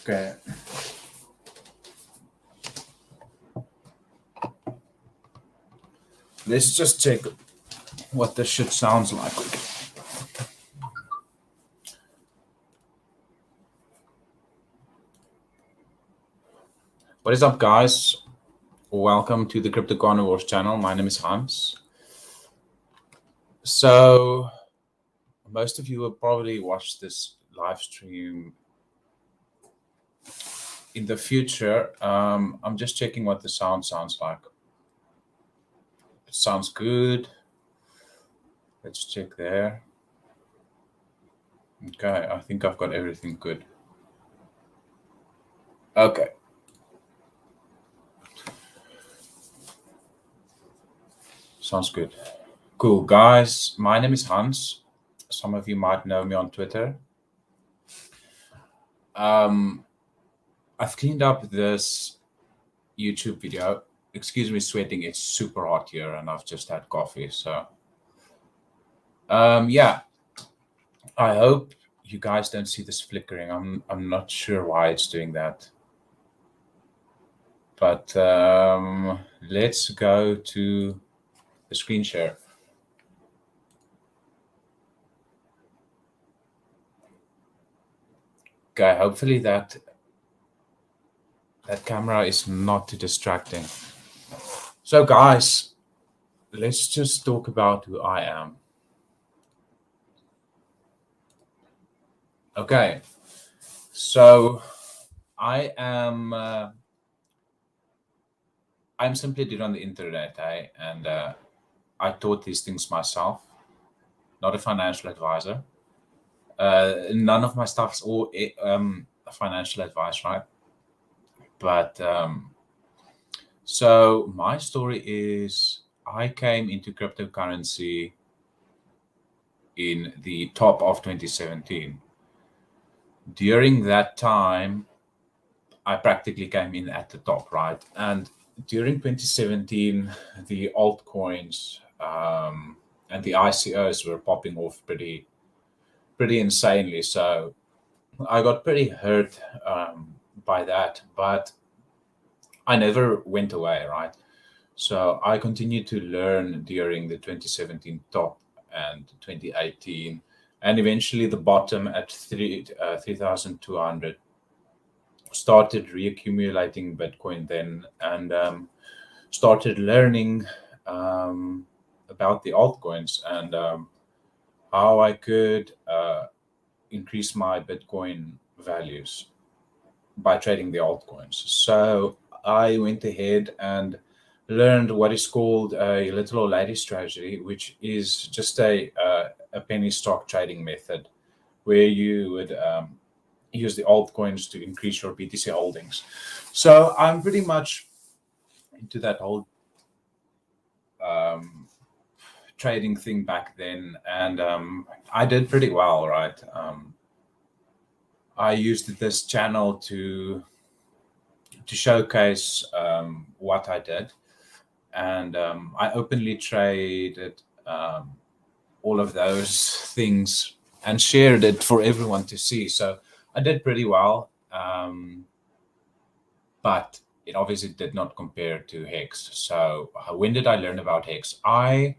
Okay. Let's just check what this shit sounds like. What is up, guys? Welcome to the Crypto Carnivores channel. My name is Hans. So, most of you will probably watch this live stream in the future. I'm just checking what the sound sounds like. It sounds good. Let's check there. Okay, I think I've got everything good. Okay. Sounds good. Cool, guys. My name is Hans. Some of you might know me on Twitter. I've cleaned up this YouTube video. Excuse me sweating. It's super hot here and I've just had coffee. So, yeah. I hope you guys don't see this flickering. I'm not sure why it's doing that. But let's go to the screen share. Okay, hopefully that camera is not too distracting. So guys, let's just talk about who I am. Okay, so I'm simply dude on the internet, and I taught these things myself, not a financial advisor. None of my stuff's all financial advice, right? But so my story is I came into cryptocurrency in the top of 2017. During that time, I practically came in at the top, right? And during 2017, the altcoins and the ICOs were popping off pretty insanely. So I got pretty hurt by that, but I never went away, right? So I continued to learn during the 2017 top and 2018, and eventually the bottom at 3,200. Started reaccumulating Bitcoin then, and started learning about the altcoins and how I could increase my Bitcoin values by trading the altcoins. So I went ahead and learned what is called a little old lady strategy, which is just a penny stock trading method where you would use the altcoins to increase your BTC holdings. So I'm pretty much into that whole trading thing back then, and I did pretty well, right? I used this channel to showcase what I did, and I openly traded all of those things and shared it for everyone to see. So I did pretty well, but it obviously did not compare to Hex. So when did I learn about Hex? I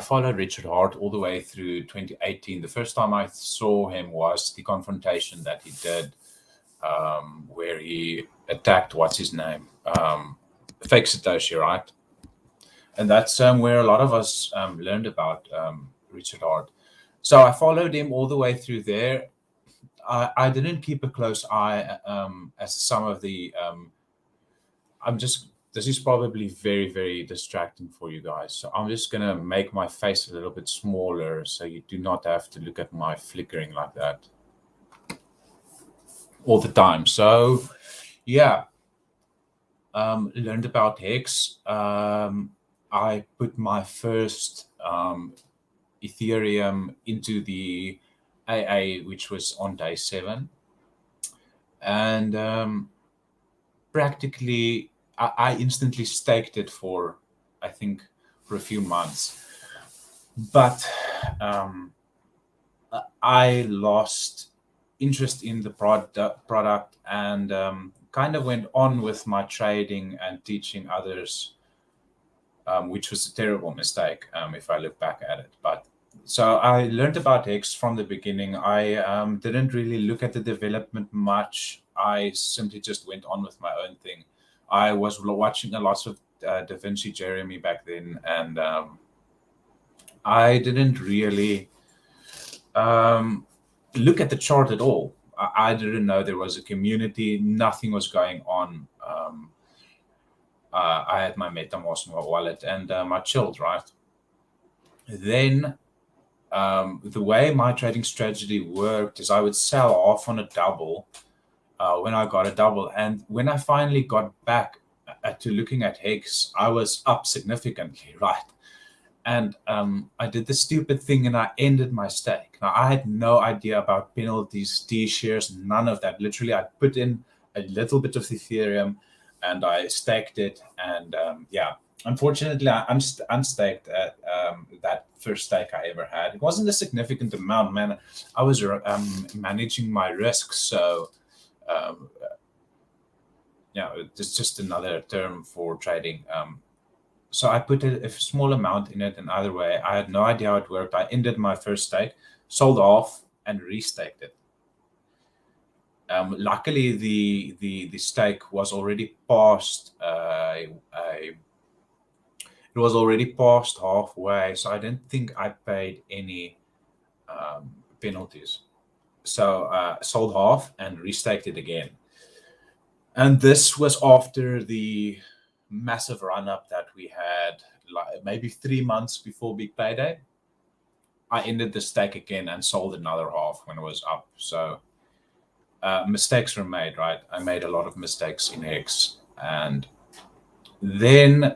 followed Richard Hart all the way through 2018. The first time I saw him was the confrontation that he did, where he attacked, what's his name? Fake Satoshi, right? And that's where a lot of us learned about Richard Hart. So I followed him all the way through there. I didn't keep a close eye as some of the this is probably very, very distracting for you guys. So I'm just going to make my face a little bit smaller so you do not have to look at my flickering like that all the time. So yeah, learned about Hex. I put my first Ethereum into the AA, which was on day 7. And practically, I instantly staked it for, I think, for a few months. But I lost interest in the product, and kind of went on with my trading and teaching others, which was a terrible mistake if I look back at it. But so I learned about Hex from the beginning. I didn't really look at the development much. I simply just went on with my own thing. I was watching a lot of Da Vinci Jeremy back then, and I didn't really look at the chart at all. I didn't know there was a community. Nothing was going on. I had my MetaMask wallet, and I chilled, right? Then the way my trading strategy worked is I would sell off on a double when I got a double. And when I finally got back to looking at Hex, I was up significantly, right? And I did the stupid thing and I ended my stake. Now, I had no idea about penalties, T-shares, none of that. Literally, I put in a little bit of Ethereum and I staked it. And yeah, unfortunately, I unstaked at that first stake I ever had. It wasn't a significant amount, man. I was managing my risks. So yeah, it's just another term for trading. So I put a small amount in it, and either way, I had no idea how it worked. I ended my first stake, sold off, and restaked it. Luckily, the stake was already past. It was already past halfway, so I didn't think I paid any penalties. So sold half and restaked it again. And this was after the massive run up that we had, like maybe 3 months before big payday. I ended the stake again and sold another half when it was up. So mistakes were made, right? I made a lot of mistakes in Hex, and then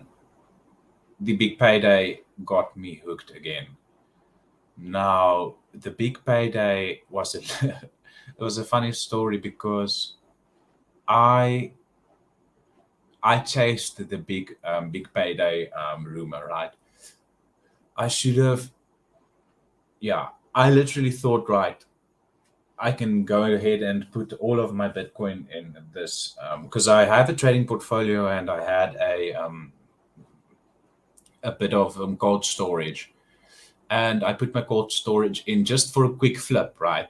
the big payday got me hooked again. Now the big payday was it was a funny story because I chased the big payday rumor, right? I should have, yeah. I literally thought, right, I can go ahead and put all of my Bitcoin in this because I have a trading portfolio and I had a bit of cold storage, and I put my cold storage in just for a quick flip, right?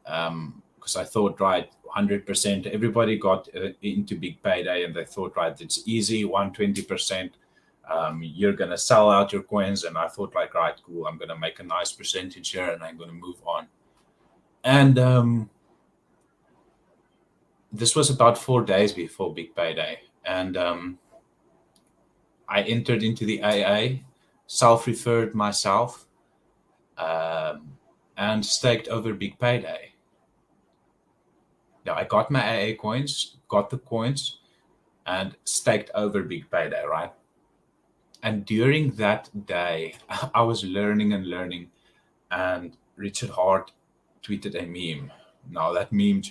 Because I thought, right, 100%. Everybody got into big payday, and they thought, right, it's easy, 120%. You're gonna sell out your coins, and I thought, like, right, cool, I'm gonna make a nice percentage here, and I'm gonna move on. And this was about 4 days before big payday, and I entered into the AA, self-referred myself, and staked over big payday. Now I got my AA coins, got the coins, and staked over big payday, right? And during that day, I was learning and learning, and Richard Hart tweeted a meme. Now that meme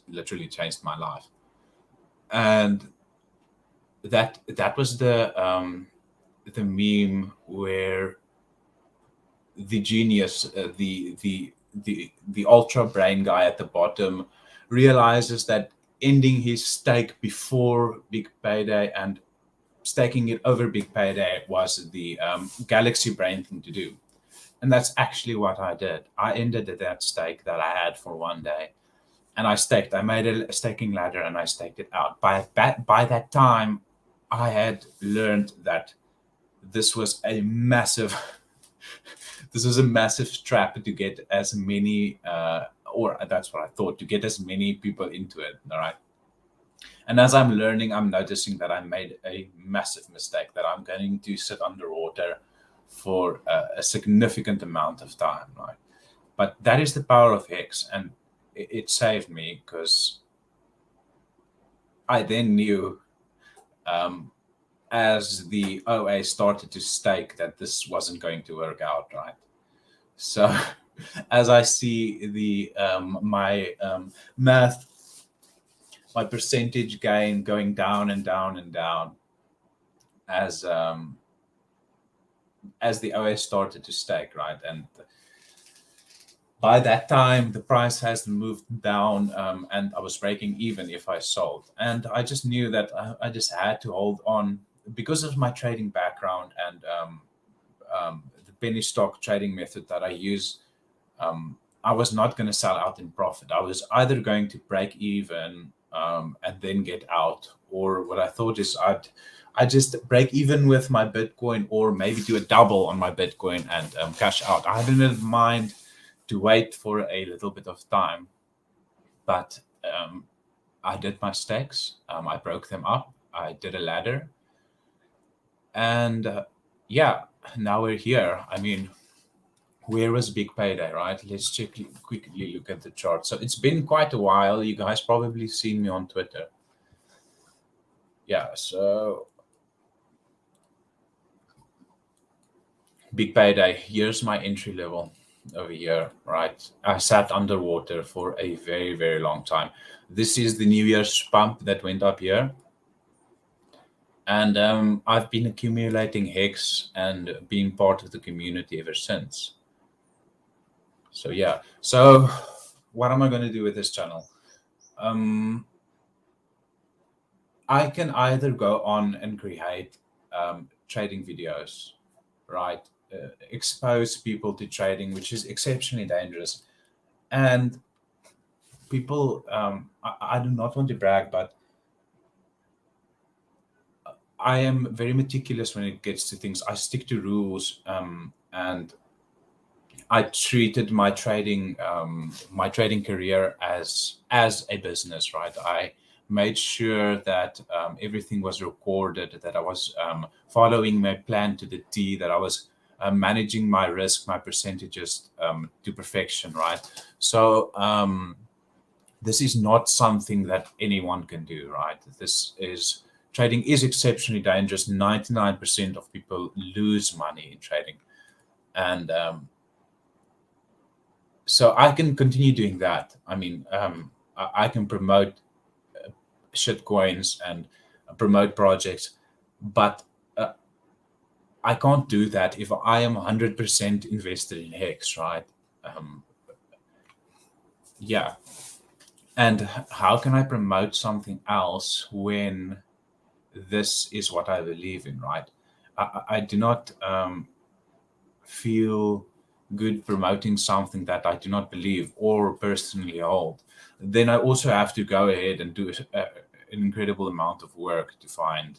literally changed my life, and that was the meme where the genius, the ultra brain guy at the bottom, realizes that ending his stake before big payday and staking it over big payday was the galaxy brain thing to do. And that's actually what I did. I ended that stake that I had for 1 day, and I made a staking ladder and I staked it out. By that time, I had learned that this was a massive trap to get as many or that's what I thought, to get as many people into it. All right. And as I'm learning, I'm noticing that I made a massive mistake, that I'm going to sit underwater for a significant amount of time, right? But that is the power of Hex, and it saved me because I then knew as the OA started to stake that this wasn't going to work out, right? So as I see the my math, my percentage gain going down and down and down as the OA started to stake, right? And by that time, the price has moved down, and I was breaking even if I sold. And I just knew that I just had to hold on because of my trading background and the penny stock trading method that I use. I was not going to sell out in profit. I was either going to break even and then get out, or what I thought is I just break even with my Bitcoin, or maybe do a double on my Bitcoin and cash out. I didn't mind to wait for a little bit of time, but I did my stakes. I broke them up. I did a ladder, and yeah, now we're here. I mean, where was big payday, right? Let's quickly look at the chart. So it's been quite a while. You guys probably seen me on Twitter. Yeah, so big payday. Here's my entry level over here, right? I sat underwater for a very, very long time. This is the New Year's pump that went up here. And I've been accumulating Hex and being part of the community ever since. So yeah. So what am I going to do with this channel? I can either go on and create trading videos, right? Expose people to trading, which is exceptionally dangerous. And people, I do not want to brag, but I am very meticulous when it gets to things. I stick to rules, and I treated my trading career as a business, right? I made sure that everything was recorded, that I was following my plan to the T, that I was managing my risk, my percentages to perfection, right? So this is not something that anyone can do, right? Trading is exceptionally dangerous. 99% of people lose money in trading, and so I can continue doing that. I mean, I can promote shit coins and promote projects, but I can't do that if I am 100% invested in Hex, right? Yeah. And how can I promote something else when this is what I believe in, right? I do not feel good promoting something that I do not believe or personally hold. Then I also have to go ahead and do an incredible amount of work to find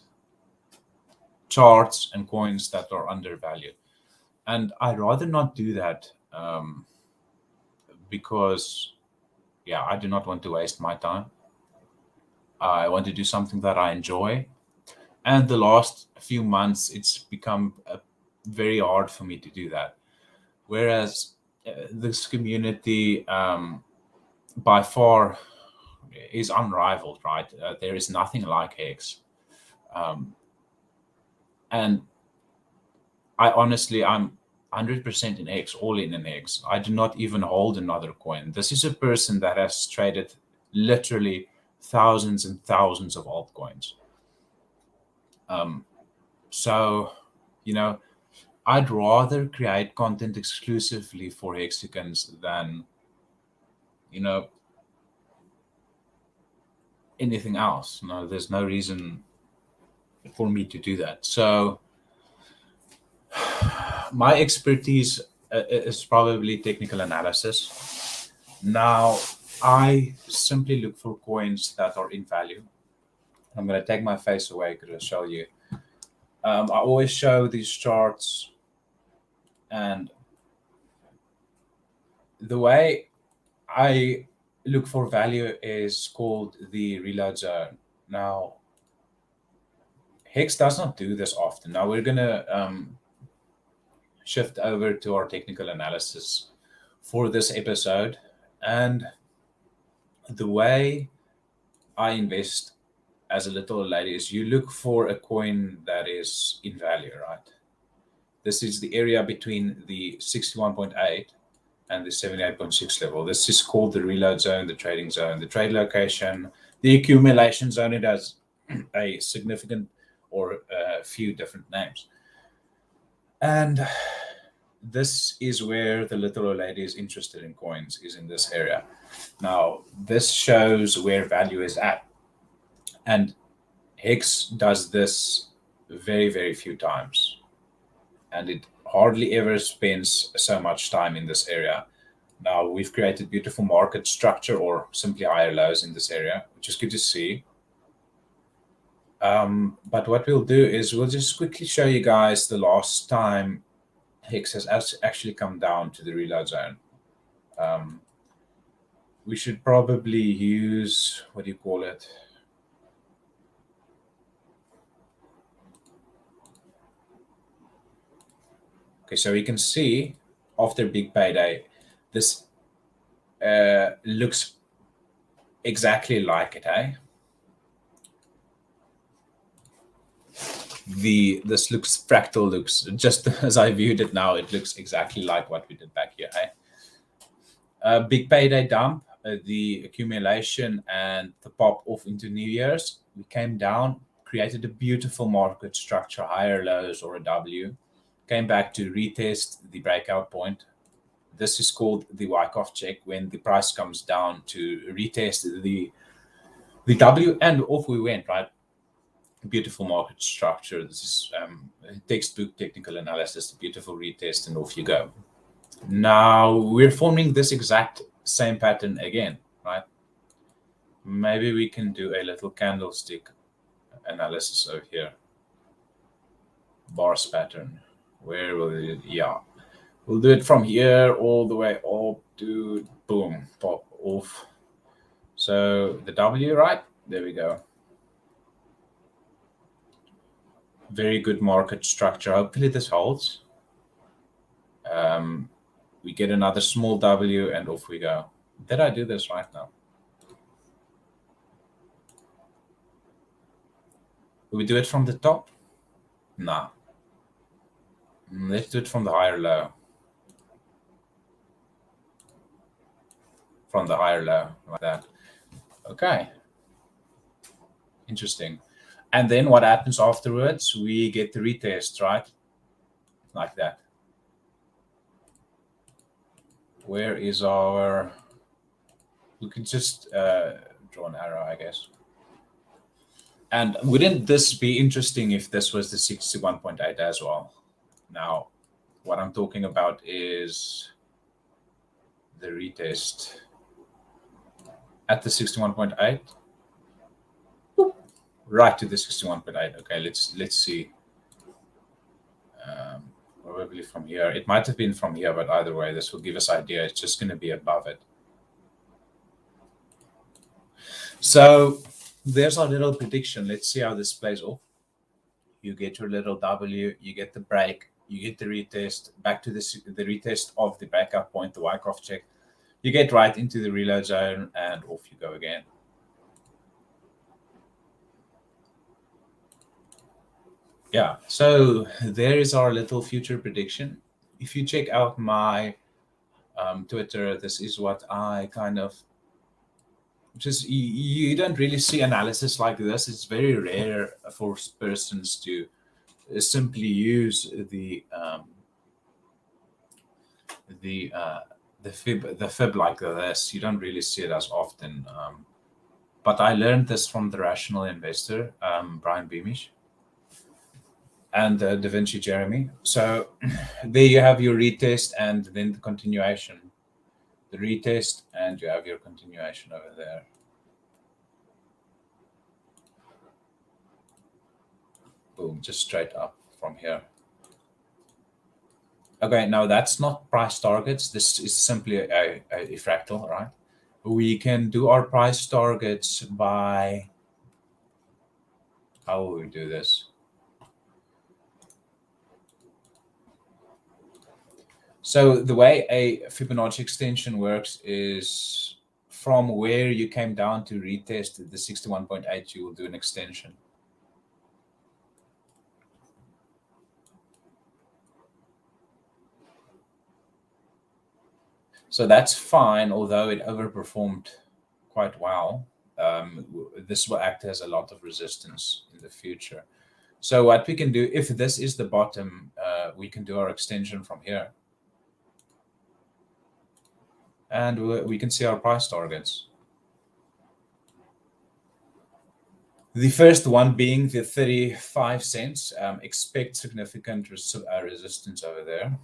charts and coins that are undervalued. And I'd rather not do that because, yeah, I do not want to waste my time. I want to do something that I enjoy. And the last few months, it's become very hard for me to do that. Whereas this community by far is unrivaled, right? There is nothing like Hex. And I honestly, I'm 100% in Hex, all in Hex. I do not even hold another coin. This is a person that has traded literally thousands and thousands of altcoins. So, you know, I'd rather create content exclusively for Hexicans than, you know, anything else. No, there's no reason for me to do that. So my expertise is probably technical analysis. Now, I simply look for coins that are in value. I'm going to take my face away because I'll show you. I always show these charts, and the way I look for value is called the reload zone. Now, Hex does not do this often. Now we're going to shift over to our technical analysis for this episode. And the way I invest as a little lady is you look for a coin that is in value, right? This is the area between the 61.8 and the 78.6 level. This is called the reload zone, the trading zone, the trade location, the accumulation zone. It has a significant or a few different names. And this is where the little old lady is interested in coins, is in this area. Now, this shows where value is at. And Hex does this very, very few times. And it hardly ever spends so much time in this area. Now, we've created beautiful market structure or simply higher lows in this area, which is good to see. But what we'll do is we'll just quickly show you guys the last time Hex has actually come down to the reload zone. We should probably use, what do you call it? Okay, so we can see after big payday, this looks exactly like it, eh? This looks fractal, looks just as I viewed it now, it looks exactly like what we did back here, eh? Big payday dump, the accumulation and the pop off into New Year's, we came down, created a beautiful market structure, higher lows or a W, came back to retest the breakout point. This is called the Wyckoff check, when the price comes down to retest the W, and off we went, right? Beautiful market structure. This is textbook technical analysis, beautiful retest, and off you go. Now we're forming this exact same pattern again, right? Maybe we can do a little candlestick analysis over here. Bars pattern. Where will it? Yeah, we'll do it from here all the way up to boom, pop off. So the W, right? There we go. Very good market structure. Hopefully this holds. We get another small W and off we go. Did I do this right now? Will we do it from the top? Nah. Let's do it from the higher low. From the higher low, like that. Okay. Interesting. And then what happens afterwards? We get the retest, right? Like that. Where is our... We could just draw an arrow, I guess. And wouldn't this be interesting if this was the 61.8 as well? Now, what I'm talking about is the retest at the 61.8. Right to the 61.8. Okay, let's see. Probably from here. It might have been from here, but either way, this will give us idea. It's just going to be above it. So there's our little prediction. Let's see how this plays off. You get your little W, you get the break, you get the retest, back to the retest of the breakout point, the Wyckoff check. You get right into the reload zone, and off you go again. Yeah, so there is our little future prediction. If you check out my Twitter, this is what I kind of just, you don't really see analysis like this. It's very rare for persons to simply use the fib like this. You don't really see it as often. But I learned this from the Rational Investor, Brian Beamish, and Da Vinci Jeremy. So there you have your retest and then the continuation. The retest and you have your continuation over there. Boom, just straight up from here. Okay, now that's not price targets. This is simply a fractal, right? We can do our price targets by, how will we do this? So the way a Fibonacci extension works is from where you came down to retest the 61.8, you will do an extension. So that's fine, although it overperformed quite well. This will act as a lot of resistance in the future. So what we can do, if this is the bottom, we can do our extension from here. and we can see our price targets. The first one being the 35 cents. Expect significant resistance over there.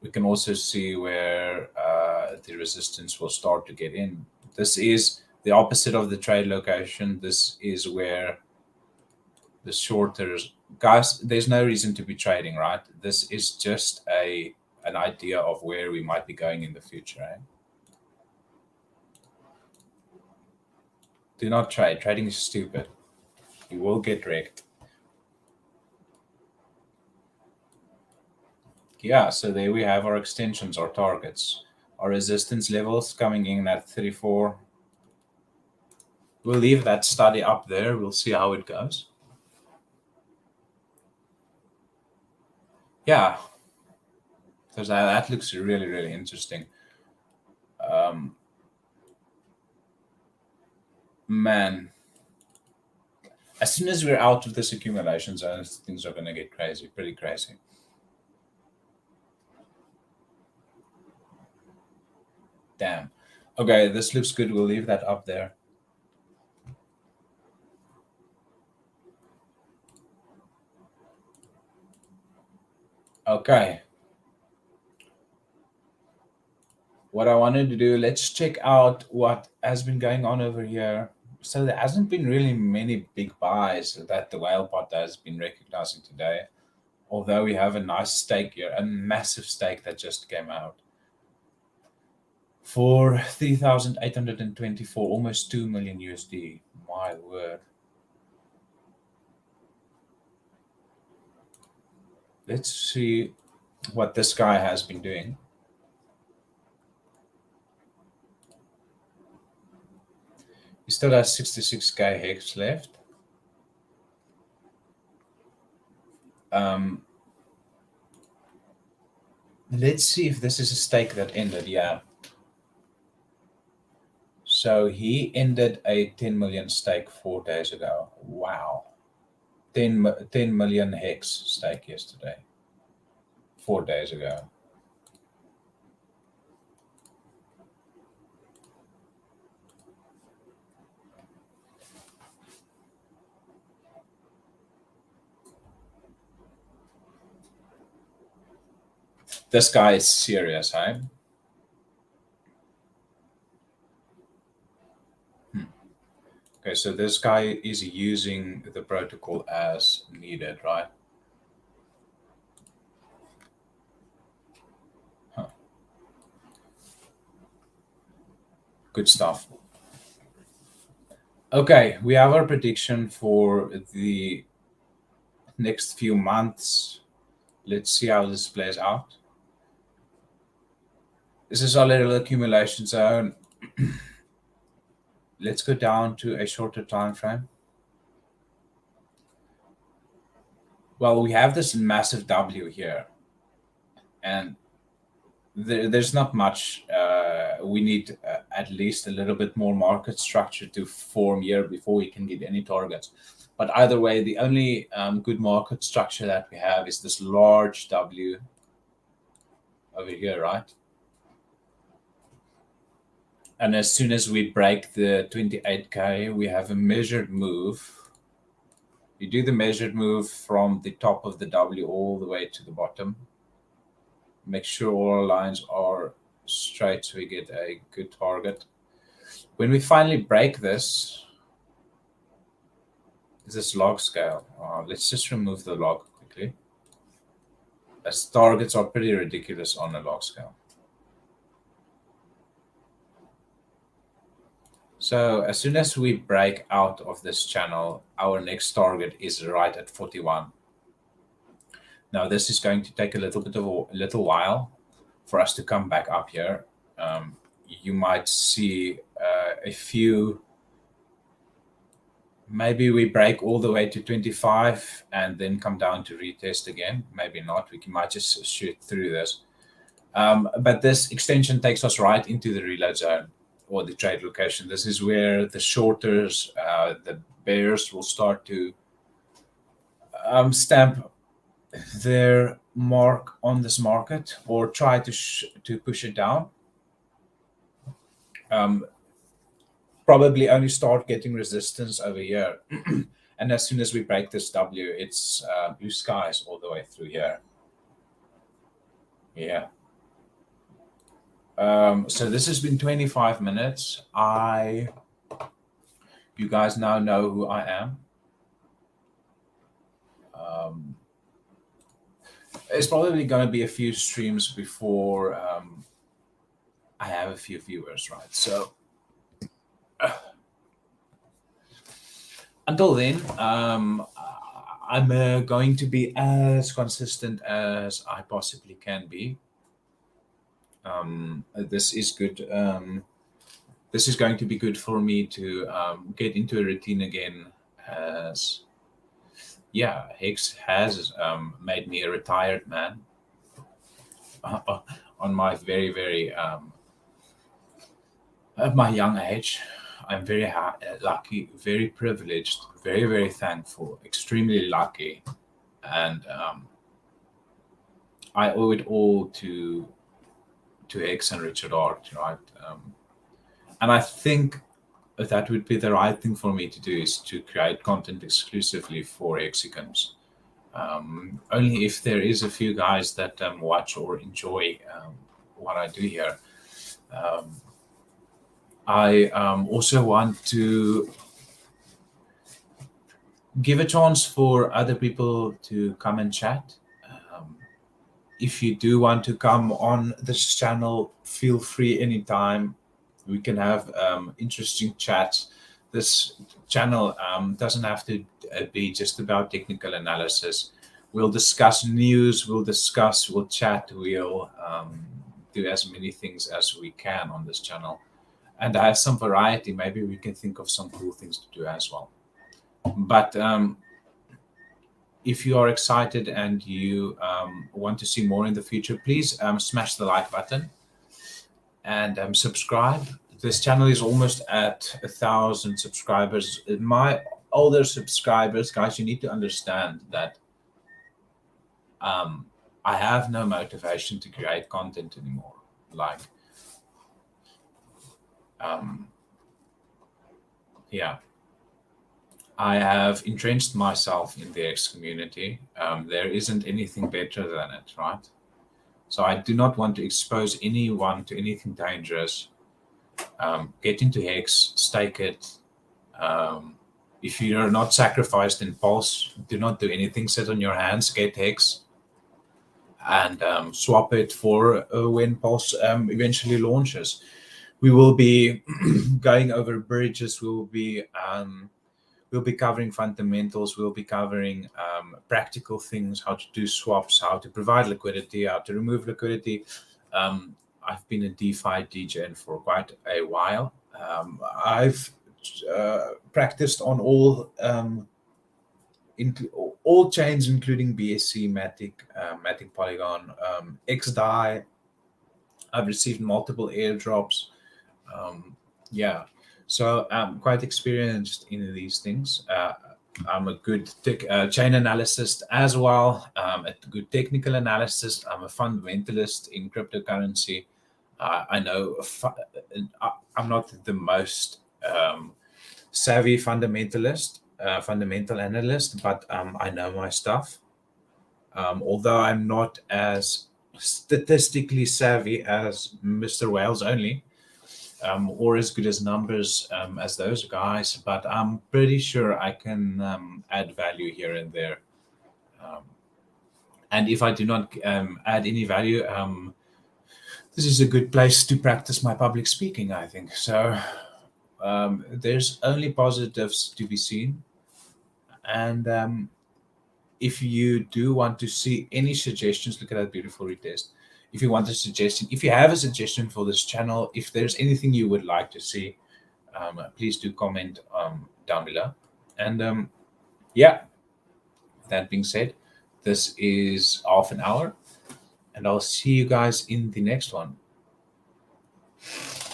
We can also see where the resistance will start to get in. This is the opposite of the trade location. This is where the shorters, guys, there's no reason to be trading, right? This is just an idea of where we might be going in the future, right? Do not trade. Trading is stupid. You will get wrecked. Yeah, so there we have our extensions, our targets, our resistance levels coming in at 34. We'll leave that study up there. We'll see how it goes. Yeah, so that looks really, really interesting. Man, as soon as we're out of this accumulation zone, things are going to get crazy, pretty crazy. Damn. Okay, this looks good. We'll leave that up there. Okay. What I wanted to do, let's check out what has been going on over here. So there hasn't been really many big buys that the whale pot has been recognizing today. Although we have a nice stake here, a massive stake that just came out for 3,824, almost 2 million USD. My word. Let's see what this guy has been doing. He still has 66k hex left. Let's see if this is a stake that ended. Yeah. So he ended a 10 million stake 4 days ago. Wow. 10 million hex stake yesterday, 4 days ago. This guy is serious, huh? Okay, so this guy is using the protocol as needed, right? Huh. Good stuff. Okay, we have our prediction for the next few months. Let's see how this plays out. This is our little accumulation zone. Let's go down to a shorter time frame. Well, we have this massive W here, and there's not much. We need at least a little bit more market structure to form here before we can get any targets. But either way, the only good market structure that we have is this large W over here, right? And as soon as we break the 28K, we have a measured move. You do the measured move from the top of the W all the way to the bottom. Make sure all our lines are straight so we get a good target. When we finally break this log scale, let's just remove the log quickly, as targets are pretty ridiculous on a log scale. So as soon as we break out of this channel, our next target is right at 41. Now this is going to take a little while for us to come back up here. You might see a few. Maybe we break all the way to 25 and then come down to retest again. Maybe not. We might just shoot through this. But this extension takes us right into the reload zone or the trade location. This is where the shorters, the bears will start to stamp their mark on this market or try to push it down. Probably only start getting resistance over here. And as soon as we break this W, it's blue skies all the way through here. Yeah. So this has been 25 minutes. You guys now know who I am. It's probably going to be a few streams before I have a few viewers, right? So until then, I'm going to be as consistent as I possibly can be. This is good. This is going to be good for me to get into a routine again. As yeah, Hex has made me a retired man on my very at my young age. I'm very lucky, very privileged, very thankful, extremely lucky, and I owe it all to Hex and Richard Art, right? And I think that would be the right thing for me to do, is to create content exclusively for Hexicans. Only if there is a few guys that watch or enjoy what I do here. I also want to give a chance for other people to come and chat. If you do want to come on this channel, feel free anytime. We can have interesting chats. This channel doesn't have to be just about technical analysis. We'll discuss news, we'll chat, we'll do as many things as we can on this channel. And I have some variety. Maybe we can think of some cool things to do as well. But if you are excited and you want to see more in the future, please smash the like button and subscribe. This channel is almost at 1,000 subscribers. My older subscribers, guys, you need to understand that I have no motivation to create content anymore. Like, yeah, I have entrenched myself in the X community. There isn't anything better than it, right? So I do not want to expose anyone to anything dangerous. Get into Hex, stake it. If you're not sacrificed in Pulse, do not do anything. Sit on your hands, get Hex, and swap it for when Pulse eventually launches. We will be going over bridges. We'll be covering fundamentals. We'll be covering practical things, how to do swaps, how to provide liquidity, how to remove liquidity. I've been a DeFi DJ for quite a while. I've practiced on all chains, including BSC, Matic, Matic Polygon, XDAI. I've received multiple airdrops. Yeah, so I'm quite experienced in these things. I'm a good chain analyst as well, a good technical analyst. I'm a fundamentalist in cryptocurrency. I know I'm not the most savvy fundamental analyst, but I know my stuff. Although I'm not as statistically savvy as Mr. Wales only, or as good as numbers as those guys, but I'm pretty sure I can add value here and there. And if I do not add any value, this is a good place to practice my public speaking, I think. So there's only positives to be seen. And if you do want to see any suggestions, look at that beautiful retest. If you want a suggestion, if you have a suggestion for this channel, if there's anything you would like to see, please do comment down below. And yeah, that being said, this is half an hour, and I'll see you guys in the next one.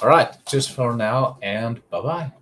All right, just for now, and bye-bye.